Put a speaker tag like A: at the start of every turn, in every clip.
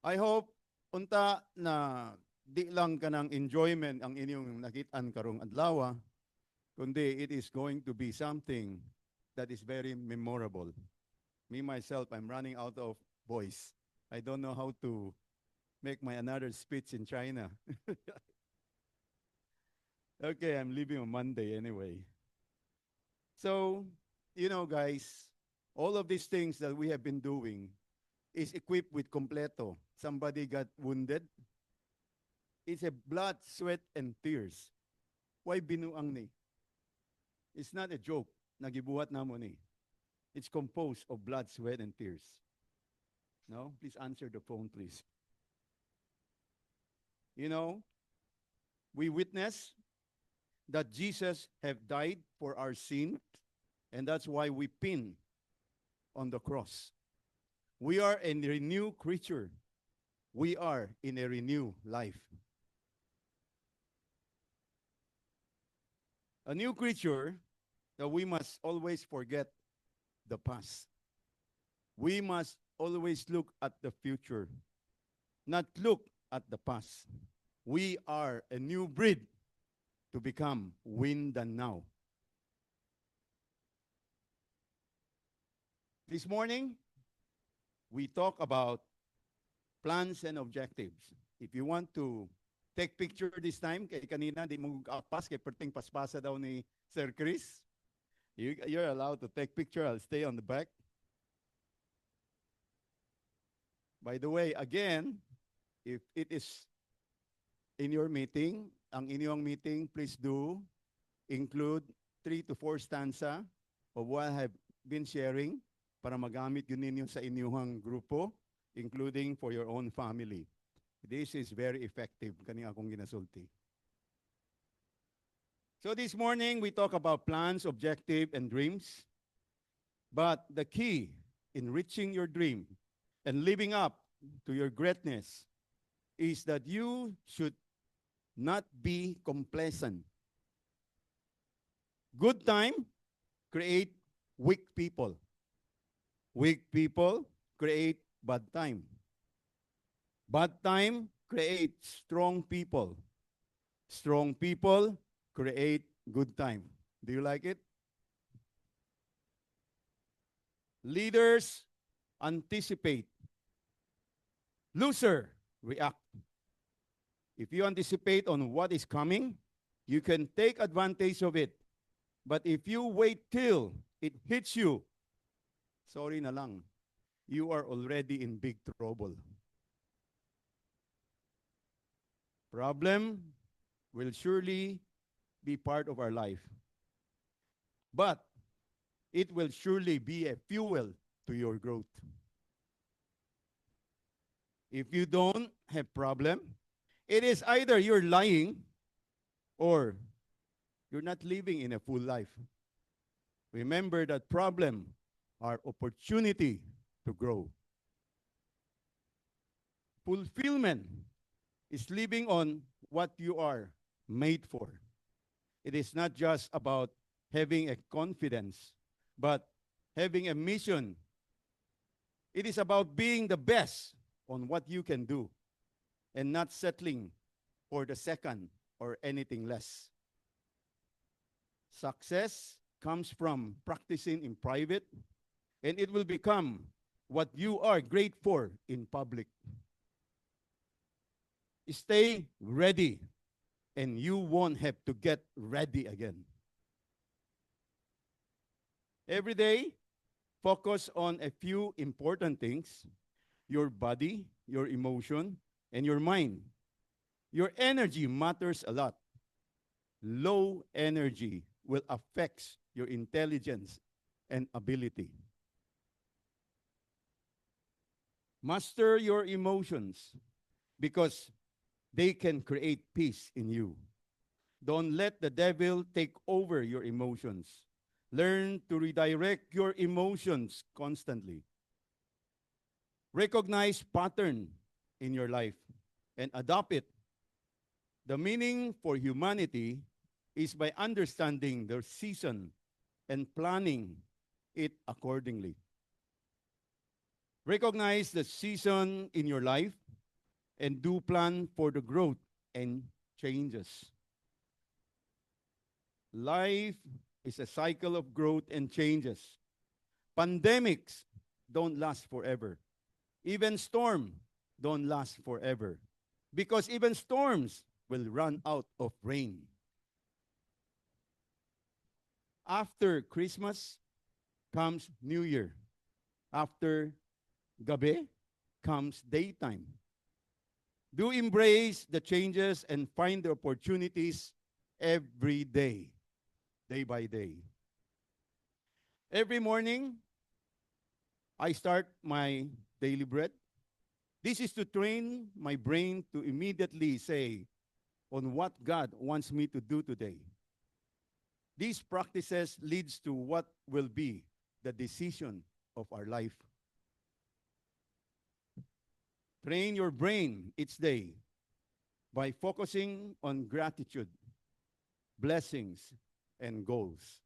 A: I hope unta na di lang ka ng enjoyment ang inyong nakitaan karong adlaw, kundi it is going to be something that is very memorable. Me myself, I'm running out of voice. I don't know how to make my another speech in China. Okay, I'm leaving on Monday anyway. So, guys, all of these things that we have been doing is equipped with completo. Somebody got wounded. It's a blood, sweat, and tears. Why binuang ni? It's not a joke. Nagibuhat namo ni. It's composed of blood, sweat, and tears. No? Please answer the phone, please. You know, we witness that Jesus have died for our sin, and that's why we pin on the cross. We are a renewed creature. We are in a renewed life. A new creature that we must always forget the past. We must always look at the future, not look at the past. We are a new breed to become wind and now. This morning, we talk about plans and objectives. If you want to take picture this time, kay kanina di mo apas, kay perting paspasa daw ni Sir Chris. You're allowed to take picture. I'll stay on the back. By the way, again, if it is in your meeting, ang inyong meeting, please do include 3 to 4 stanza of what I have been sharing para magamit yun ninyo sa inyong grupo, including for your own family. This is very effective, kani akong ginasulti. So this morning, we talk about plans, objective, and dreams. But the key in reaching your dream and living up to your greatness is that you should not be complacent. Good time create weak people. Weak people create bad time. Bad time creates strong people. Strong people create good time. Do you like it? Leaders anticipate. Loser react. If you anticipate on what is coming, you can take advantage of it. But if you wait till it hits you, sorry na lang, you are already in big trouble. Problem will surely be part of our life. But it will surely be a fuel to your growth. If you don't have problem, it is either you're lying or you're not living in a full life. Remember that problem are opportunity to grow. Fulfillment is living on what you are made for. It is not just about having a confidence, but having a mission. It is about being the best on what you can do and not settling for the second or anything less. Success comes from practicing in private, and it will become what you are great for in public. Stay ready, and you won't have to get ready again. Every day, focus on a few important things: your body, your emotion, and your mind. Your energy matters a lot. Low energy will affect your intelligence and ability. Master your emotions because they can create peace in you. Don't let the devil take over your emotions. Learn to redirect your emotions constantly. Recognize pattern in your life and adopt it. The meaning for humanity is by understanding their season and planning it accordingly. Recognize the season in your life and do plan for the growth and changes. Life is a cycle of growth and changes. Pandemics don't last forever. Even storm don't last forever. Because even storms will run out of rain. After Christmas comes New Year. After gabi comes daytime. Do embrace the changes and find the opportunities every day by day. Every morning, I start my daily bread. This is to train my brain to immediately say on what God wants me to do today. These practices leads to what will be the decision of our life. Train your brain each day by focusing on gratitude, blessings, and goals.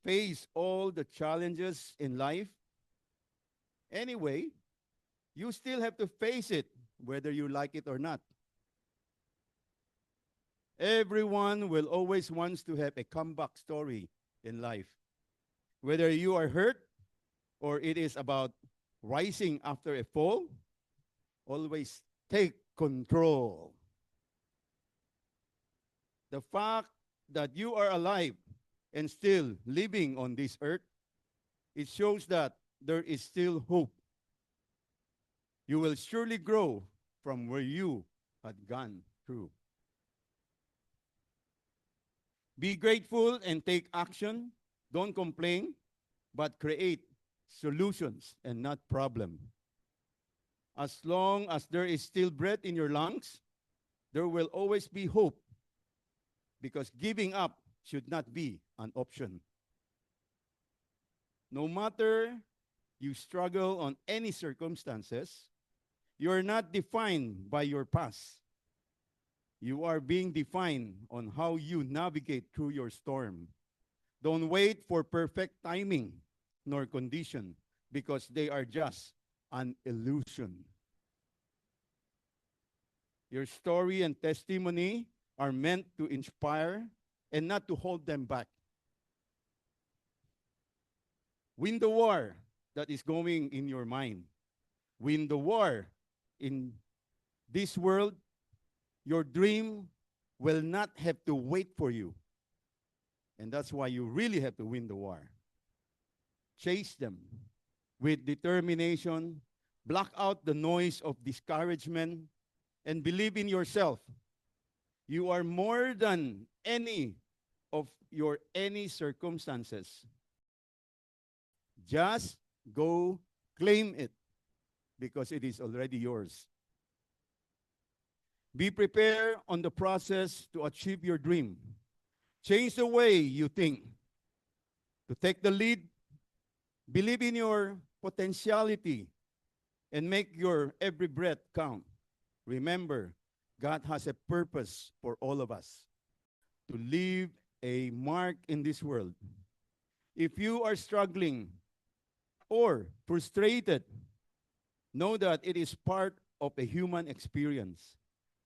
A: Face all the challenges in life. Anyway, you still have to face it, whether you like it or not. Everyone will always wants to have a comeback story in life. Whether you are hurt or it is about rising after a fall, always take control. The fact that you are alive and still living on this earth, it shows that there is still hope. You will surely grow from where you had gone through. Be grateful and take action. Don't complain, but create solutions and not problem. As long as there is still breath in your lungs, there will always be hope, because giving up should not be an option. No matter you struggle on any circumstances, you are not defined by your past. You are being defined on how you navigate through your storm. Don't wait for perfect timing nor condition, because they are just an illusion. Your story and testimony are meant to inspire and not to hold them back. Win the war that is going in your mind. Win the war in this world. Your dream will not have to wait for you. And that's why you really have to win the war. Chase them with determination, block out the noise of discouragement, and believe in yourself. You are more than any of your any circumstances. Just go claim it, because it is already yours. Be prepared on the process to achieve your dream. Change the way you think. To take the lead, believe in your potentiality, and make your every breath count. Remember, God has a purpose for all of us, to leave a mark in this world. If you are struggling or frustrated, know that it is part of a human experience.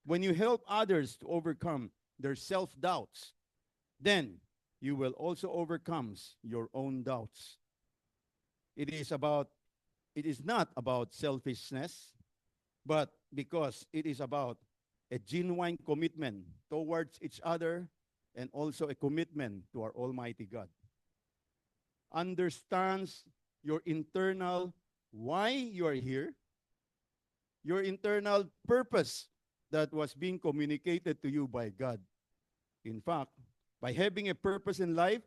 A: When you help others to overcome their self-doubts, then you will also overcome your own doubts. It is about it is not about selfishness, but because it is about a genuine commitment towards each other, and also a commitment to our Almighty God. Understands your internal why you are here, your internal purpose that was being communicated to you by God. In fact, by having a purpose in life,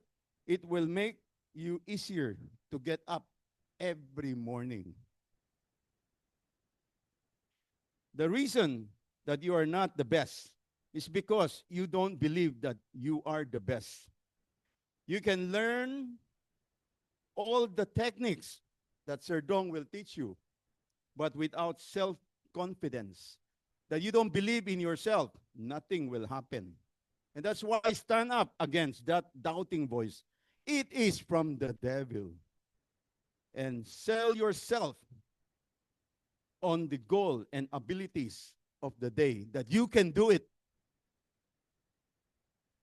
A: it will make you easier to get up every morning. The reason that you are not the best is because you don't believe that you are the best. You can learn all the techniques that Sir Dong will teach you, but without self-confidence, that you don't believe in yourself, nothing will happen. And that's why I stand up against that doubting voice. It is from the devil. And sell yourself on the goal and abilities of the day, that you can do it.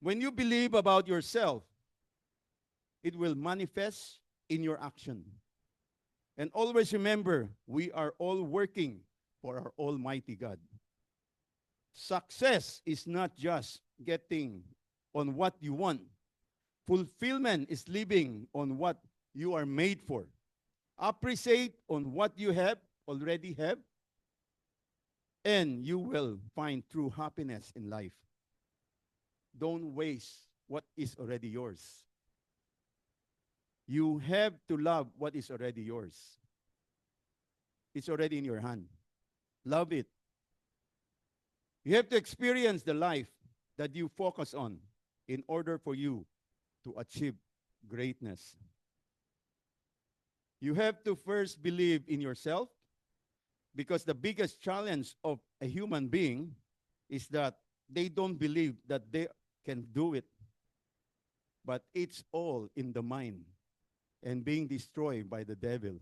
A: When you believe about yourself, it will manifest in your action. And always remember, we are all working for our Almighty God. Success is not just getting on what you want. Fulfillment is living on what you are made for. Appreciate on what you have already have, and you will find true happiness in life. Don't waste what is already yours. You have to love what is already yours. It's already in your hand. Love it. You have to experience the life that you focus on in order for you to achieve greatness. You have to first believe in yourself, because the biggest challenge of a human being is that they don't believe that they can do it. But it's all in the mind and being destroyed by the devil.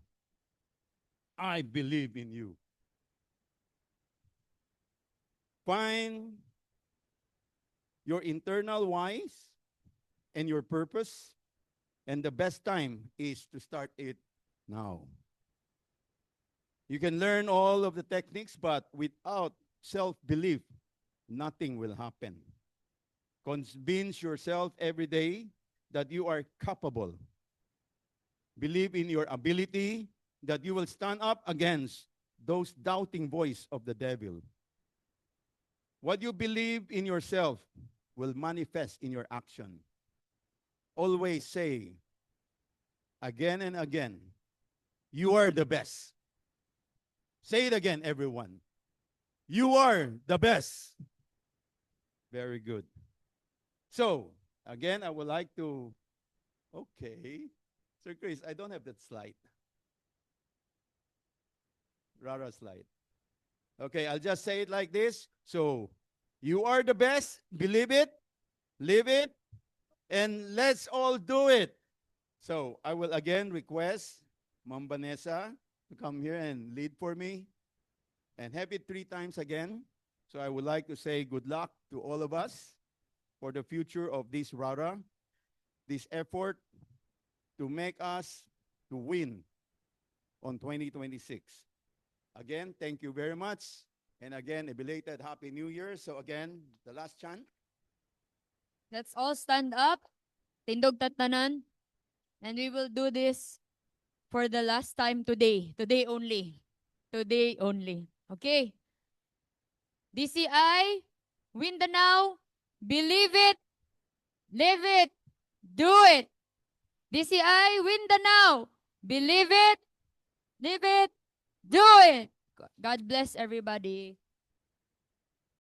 A: I believe in you. Find your internal whys and your purpose, and the best time is to start it now. You can learn all of the techniques, but without self-belief, nothing will happen. Convince yourself every day that you are capable. Believe in your ability, that you will stand up against those doubting voice of the devil. What you believe in yourself will manifest in your action. Always say, again and again, you are the best. Say it again, everyone. You are the best. Very good. So, again, I would like to, okay. Sir Chris, I don't have that slide. Rara slide. Okay, I'll just say it like this. So, you are the best. Believe it. Live it. And let's all do it. So, I will again request Ma'am Vanessa to come here and lead for me. And have it 3 times again. So, I would like to say good luck to all of us for the future of this Rara, this effort to make us to win on 2026. Again, thank you very much. And again, a belated Happy New Year. So again, the last chant.
B: Let's all stand up. Tindog tatanan. And we will do this for the last time today. Today only. Today only. Okay? DCI, Mindanao, believe it, live it, do it. DCI, Mindanao, believe it, live it, do it. God bless everybody.